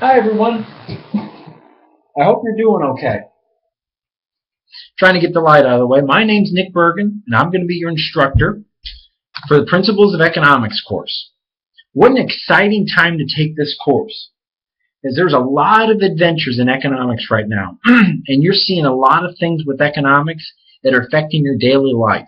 Hi everyone. I hope you're doing okay. Trying to get the light out of the way. My name's Nick Bergen, and I'm going to be your instructor for the Principles of Economics course. What an exciting time to take this course, as there's a lot of adventures in economics right now, and you're seeing a lot of things with economics that are affecting your daily life.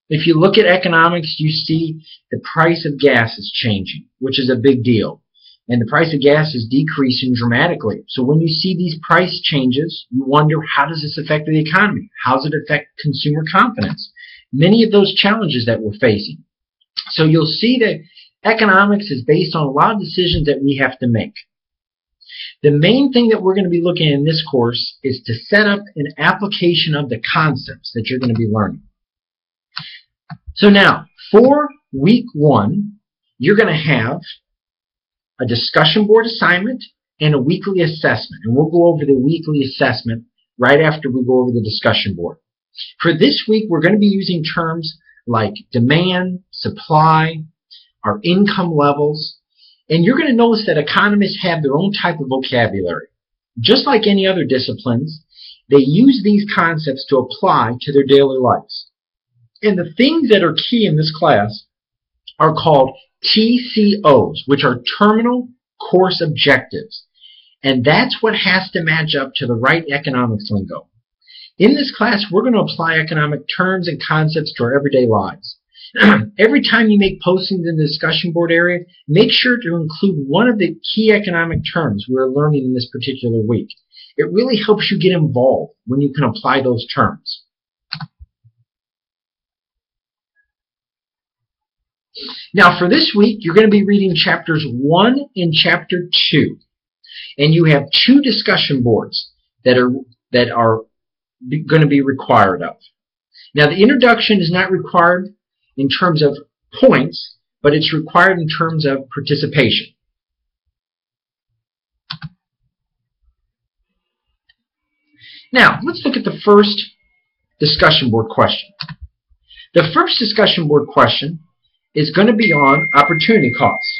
If you look at economics, you see the price of gas is changing, which is a big deal. And the price of gas is decreasing dramatically. So when you see these price changes, you wonder, how does this affect the economy? How does it affect consumer confidence? Many of those challenges that we're facing. So you'll see that economics is based on a lot of decisions that we have to make. The main thing that we're going to be looking at in this course is to set up an application of the concepts that you're going to be learning. So now, for week 1, you're going to have a discussion board assignment, and a weekly assessment. And we'll go over the weekly assessment right after we go over the discussion board. For this week, we're going to be using terms like demand, supply, our income levels, and you're going to notice that economists have their own type of vocabulary. Just like any other disciplines, they use these concepts to apply to their daily lives. And the things that are key in this class are called TCOs, which are terminal course objectives. And that's what has to match up to the right economics lingo. In this class, we're going to apply economic terms and concepts to our everyday lives. Every time you make postings in the discussion board area, make sure to include one of the key economic terms we're learning in this particular week. It really helps you get involved when you can apply those terms. Now for this week, you're going to be reading chapters 1 and chapter 2. And you have 2 discussion boards that are going to be required of. Now the introduction is not required in terms of points, but it's required in terms of participation. Now let's look at the first discussion board question. The first discussion board question is going to be on opportunity costs.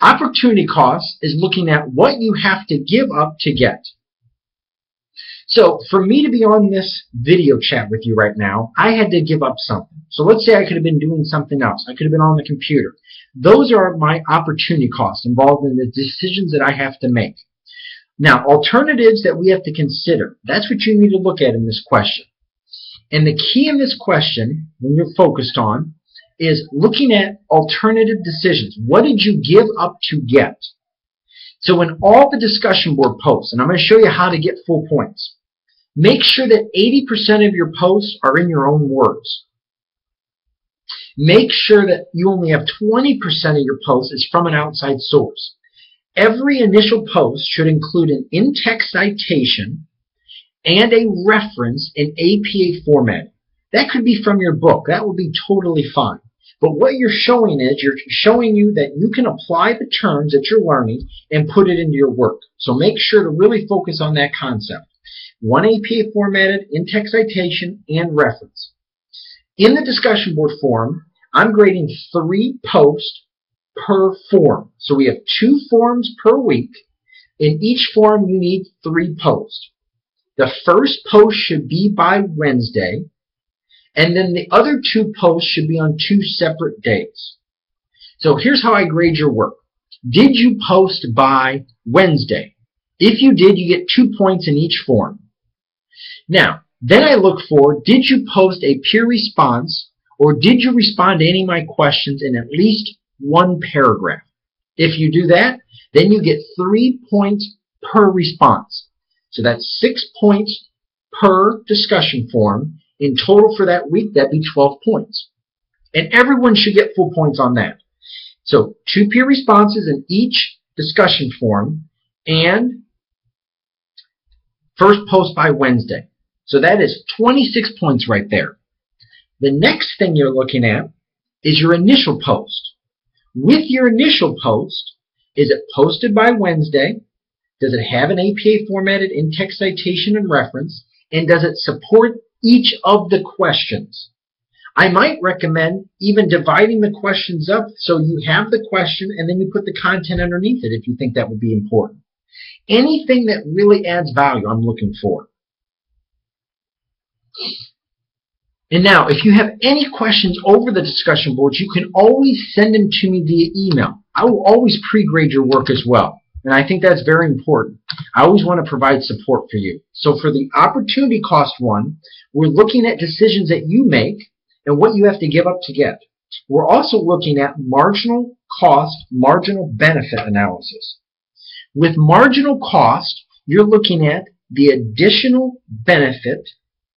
Opportunity costs is looking at what you have to give up to get. So for me to be on this video chat with you right now, I had to give up something. So let's say I could have been doing something else. I could have been on the computer. Those are my opportunity costs involved in the decisions that I have to make. Now, alternatives that we have to consider, that's what you need to look at in this question. And the key in this question, when you're focused on, is looking at alternative decisions. What did you give up to get? So in all the discussion board posts, and I'm going to show you how to get full points, make sure that 80% of your posts are in your own words. Make sure that you only have 20% of your posts is from an outside source. Every initial post should include an in-text citation and a reference in APA format. That could be from your book. That would be totally fine. But what you're showing is, you're showing you that you can apply the terms that you're learning and put it into your work. So make sure to really focus on that concept. One APA formatted, in-text citation, and reference. In the discussion board form, I'm grading 3 posts per form. So we have 2 forms per week. In each form, you need 3 posts. The first post should be by Wednesday, and then the other 2 posts should be on 2 separate days. So here's how I grade your work. Did you post by Wednesday? If you did, you get 2 points in each form. Now, then I look for, did you post a peer response, or did you respond to any of my questions in at least 1 paragraph? If you do that, then you get 3 points per response. So that's 6 points per discussion forum. In total for that week, that'd be 12 points. And everyone should get full points on that. So 2 peer responses in each discussion forum, and first post by Wednesday. So that is 26 points right there. The next thing you're looking at is your initial post. With your initial post, is it posted by Wednesday? Does it have an APA formatted in-text citation and reference? And does it support each of the questions? I might recommend even dividing the questions up so you have the question and then you put the content underneath it if you think that would be important. Anything that really adds value, I'm looking for. And now, if you have any questions over the discussion boards, you can always send them to me via email. I will always pre-grade your work as well. And I think that's very important. I always want to provide support for you. So for the opportunity cost one, we're looking at decisions that you make and what you have to give up to get. We're also looking at marginal cost, marginal benefit analysis. With marginal cost, you're looking at the additional benefit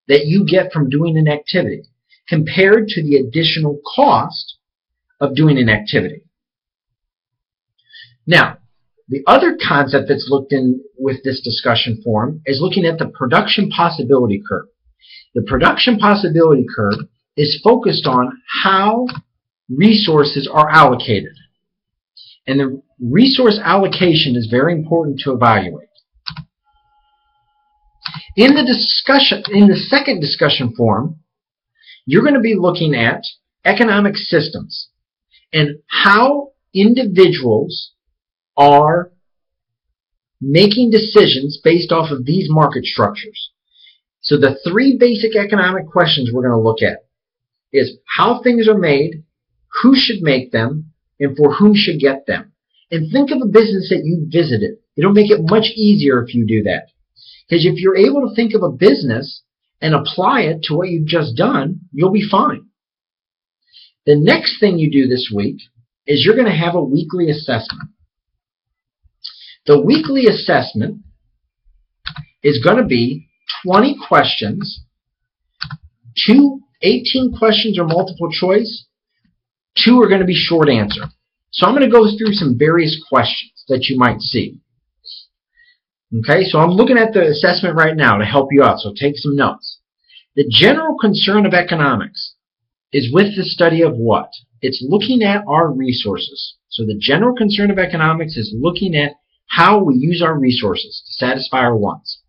that you get from doing an activity compared to the additional cost of doing an activity. Now, the other concept that's looked in with this discussion forum is looking at the production possibility curve. The production possibility curve is focused on how resources are allocated. And the resource allocation is very important to evaluate. In the second discussion forum, you're going to be looking at economic systems and how individuals are making decisions based off of these market structures. So the three basic economic questions we're going to look at is how things are made, who should make them, and for whom should get them. And think of a business that you visited. It'll make it much easier if you do that. Because if you're able to think of a business and apply it to what you've just done, you'll be fine. The next thing you do this week is you're going to have a weekly assessment. The weekly assessment is going to be 20 questions, 18 questions are multiple choice, 2 are going to be short answer. So I'm going to go through some various questions that you might see. Okay, so I'm looking at the assessment right now to help you out, so take some notes. The general concern of economics is with the study of what? It's looking at our resources. So the general concern of economics is looking at how we use our resources to satisfy our wants.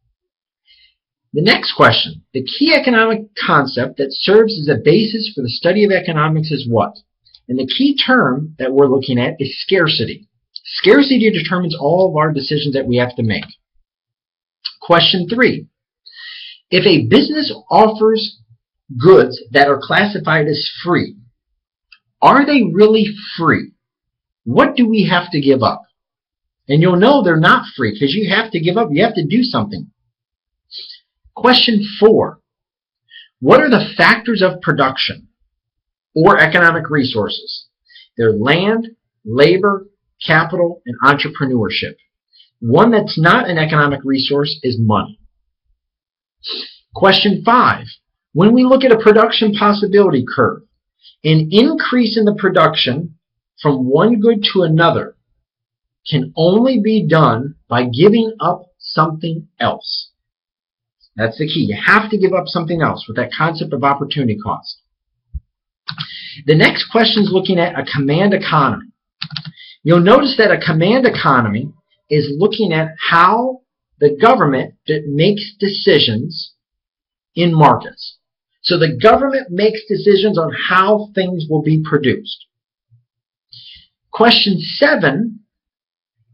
The next question, the key economic concept that serves as a basis for the study of economics is what? And the key term that we're looking at is scarcity. Scarcity determines all of our decisions that we have to make. Question 3. If a business offers goods that are classified as free, are they really free? What do we have to give up? And you'll know they're not free because you have to give up. You have to do something. Question 4. What are the factors of production or economic resources? They're land, labor, capital, and entrepreneurship. One that's not an economic resource is money. Question 5. When we look at a production possibility curve, an increase in the production from one good to another can only be done by giving up something else. That's the key. You have to give up something else with that concept of opportunity cost. The next question is looking at a command economy. You'll notice that a command economy is looking at how the government makes decisions in markets. So the government makes decisions on how things will be produced. Question 7,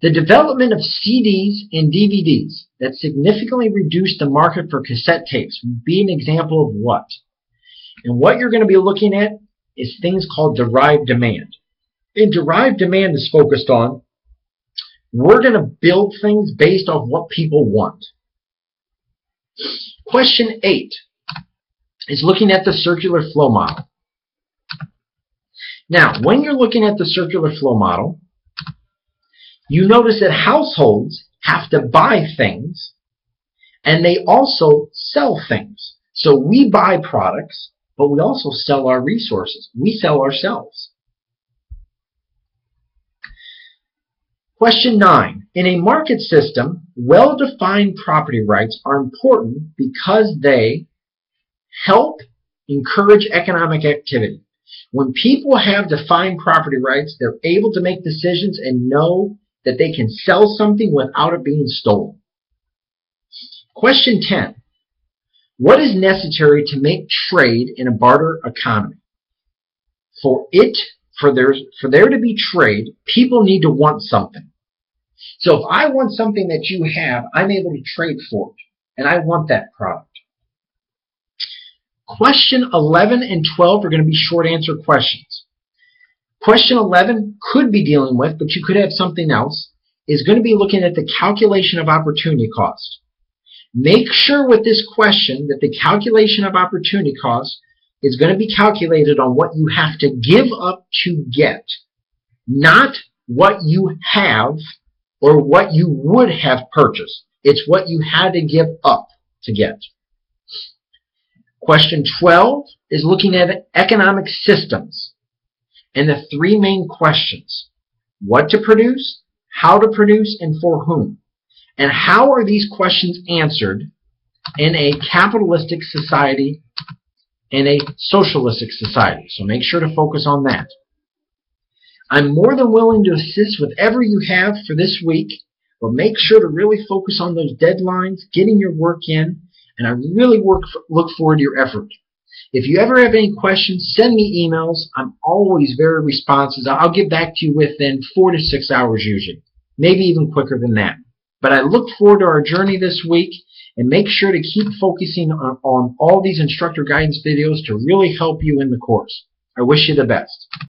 the development of CDs and DVDs that significantly reduced the market for cassette tapes would be an example of what? And what you're going to be looking at is things called derived demand. And derived demand is focused on we're going to build things based off what people want. Question 8 is looking at the circular flow model. Now, when you're looking at the circular flow model, you notice that households have to buy things and they also sell things. So we buy products, but we also sell our resources. We sell ourselves. Question 9. In a market system, well-defined property rights are important because they help encourage economic activity. When people have defined property rights, they're able to make decisions and know that they can sell something without it being stolen. Question 10. What is necessary to make trade in a barter economy? For there to be trade, people need to want something. So if I want something that you have, I'm able to trade for it, and I want that product. Question 11 and 12 are going to be short answer questions. Question 11 could be dealing with, but you could have something else, is going to be looking at the calculation of opportunity cost. Make sure with this question that the calculation of opportunity cost is going to be calculated on what you have to give up to get, not what you have or what you would have purchased. It's what you had to give up to get. Question 12 is looking at economic systems and the three main questions: what to produce, how to produce, and for whom. And how are these questions answered in a capitalistic society and a socialistic society? So make sure to focus on that. I'm more than willing to assist with whatever you have for this week, but make sure to really focus on those deadlines, getting your work in, and I really look forward to your effort. If you ever have any questions, send me emails. I'm always very responsive. I'll get back to you within 4 to 6 hours usually, maybe even quicker than that. But I look forward to our journey this week, and make sure to keep focusing on all these instructor guidance videos to really help you in the course. I wish you the best.